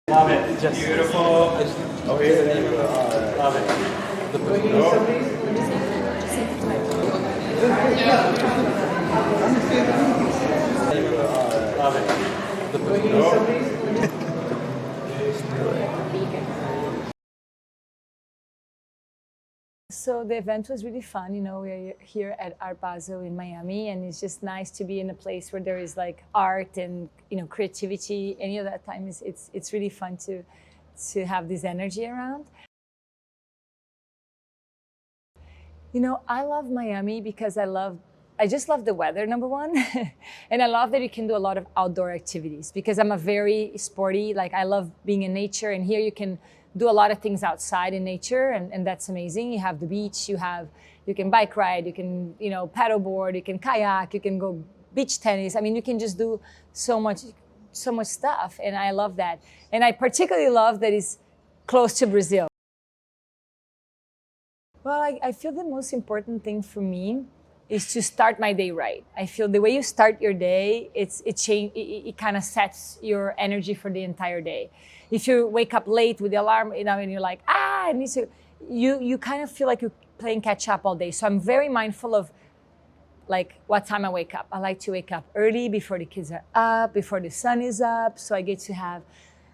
Love it. Just beautiful. Okay, there you go. Love it. Love it. So the event was really fun. You know, we're here at Art Basel in Miami, and it's just nice to be in a place where there is like art and, you know, creativity. Any of that time it's really fun to have this energy around. You know, I love Miami because I just love the weather, number one. And I love that you can do a lot of outdoor activities because I'm a very sporty, like I love being in nature, and here you can do a lot of things outside in nature, and that's amazing. You have the beach, you can bike ride, you can, you know, paddleboard, you can kayak, you can go beach tennis. I mean, you can just do so much stuff, and I love that. And I particularly love that it's close to Brazil. Well, I feel the most important thing for me is to start my day right. I feel the way you start your day, it kind of sets your energy for the entire day. If you wake up late with the alarm, you know, and you're like, I need to, you kind of feel like you're playing catch up all day. So I'm very mindful of like what time I wake up. I like to wake up early before the kids are up, before the sun is up. So I get to have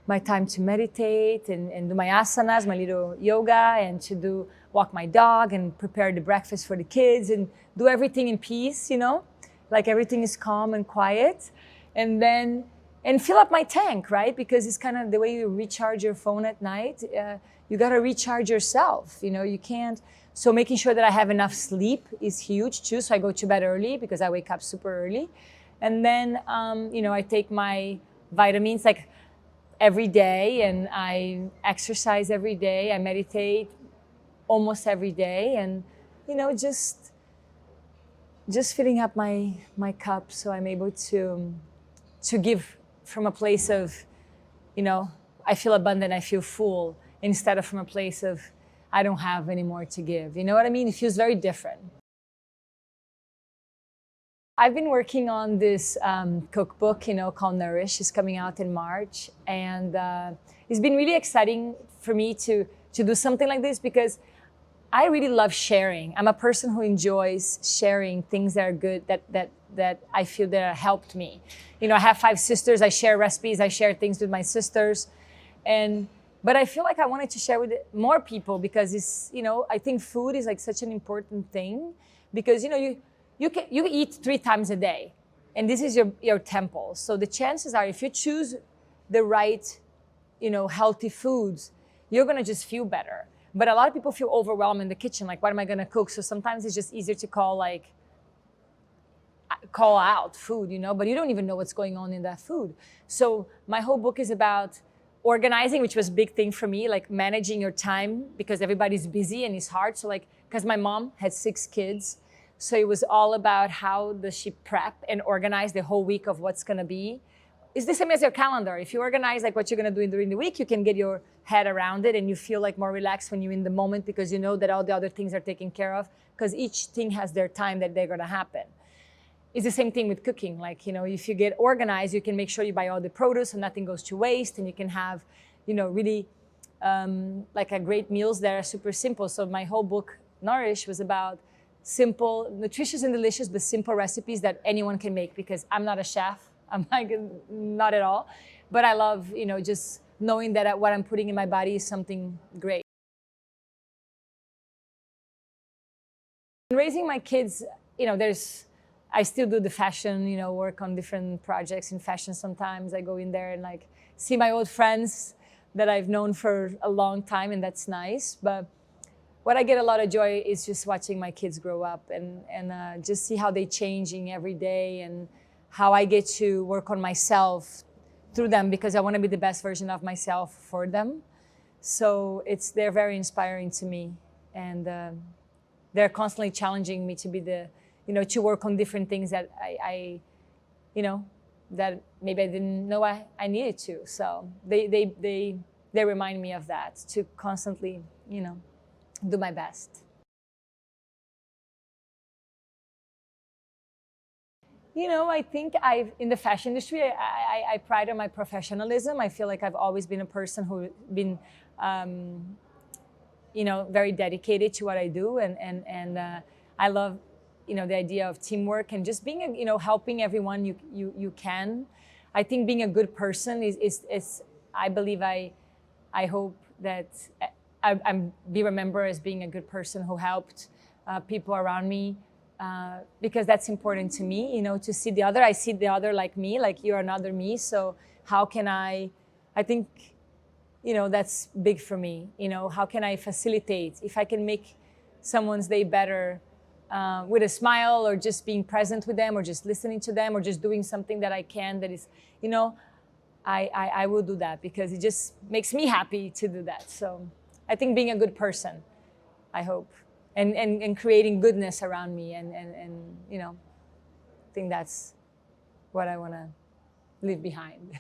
my time to meditate and do my asanas, my little yoga, and to walk my dog and prepare the breakfast for the kids and do everything in peace, you know, like everything is calm and quiet. And then, and fill up my tank, right? Because it's kind of the way you recharge your phone at night. You got to recharge yourself, you know, you can't. So making sure that I have enough sleep is huge too. So I go to bed early because I wake up super early. And then, you know, I take my vitamins like every day, and I exercise every day. I meditate almost every day, and, you know, just filling up my cup so I'm able to give from a place of, you know, I feel abundant, I feel full, instead of from a place of I don't have any more to give. You know what I mean? It feels very different. I've been working on this cookbook, you know, called Nourish. It's coming out in March, and it's been really exciting for me to do something like this because I really love sharing. I'm a person who enjoys sharing things that are good, that I feel that helped me. You know, I have 5 sisters. I share recipes. I share things with my sisters, but I feel like I wanted to share with more people because it's, you know, I think food is like such an important thing because, you know, you eat 3 times a day, and this is your temple. So the chances are, if you choose the right, you know, healthy foods, you're gonna just feel better. But a lot of people feel overwhelmed in the kitchen, like, what am I gonna cook? So sometimes it's just easier to call out food, you know, but you don't even know what's going on in that food. So my whole book is about organizing, which was a big thing for me, like managing your time because everybody's busy and it's hard. So like, because my mom had 6 kids, so it was all about how does she prep and organize the whole week of what's gonna be. It's the same as your calendar. If you organize like what you're gonna do during the week, you can get your head around it and you feel like more relaxed when you're in the moment because you know that all the other things are taken care of because each thing has their time that they're gonna happen. It's the same thing with cooking. Like, you know, if you get organized, you can make sure you buy all the produce and nothing goes to waste, and you can have, you know, really like a great meals that are super simple. So my whole book, Nourish, was about simple, nutritious and delicious, but simple recipes that anyone can make because I'm not a chef. I'm like, not at all. But I love, you know, just knowing that what I'm putting in my body is something great. Raising my kids, you know, I still do the fashion, you know, work on different projects in fashion sometimes. I go in there and like see my old friends that I've known for a long time, and that's nice. But what I get a lot of joy is just watching my kids grow up and just see how they're changing every day and how I get to work on myself through them because I want to be the best version of myself for them. So they're very inspiring to me, and they're constantly challenging me to be to work on different things that I that maybe I didn't know I needed to. So they remind me of that, to constantly, do my best. You know, I think in the fashion industry, I pride on my professionalism. I feel like I've always been a person who's been, you know, very dedicated to what I do. And I love, you know, the idea of teamwork and just being, you know, helping everyone you can. I think being a good person is I believe I hope that I'm be remembered as being a good person who helped people around me. Because that's important to me, you know, to see the other. I see the other like me, like you're another me. So how can I think, you know, that's big for me. You know, how can I facilitate? If I can make someone's day better with a smile or just being present with them or just listening to them or just doing something that I can that is, you know, I will do that because it just makes me happy to do that. So I think being a good person, I hope. And creating goodness around me and you know, I think that's what I want to leave behind.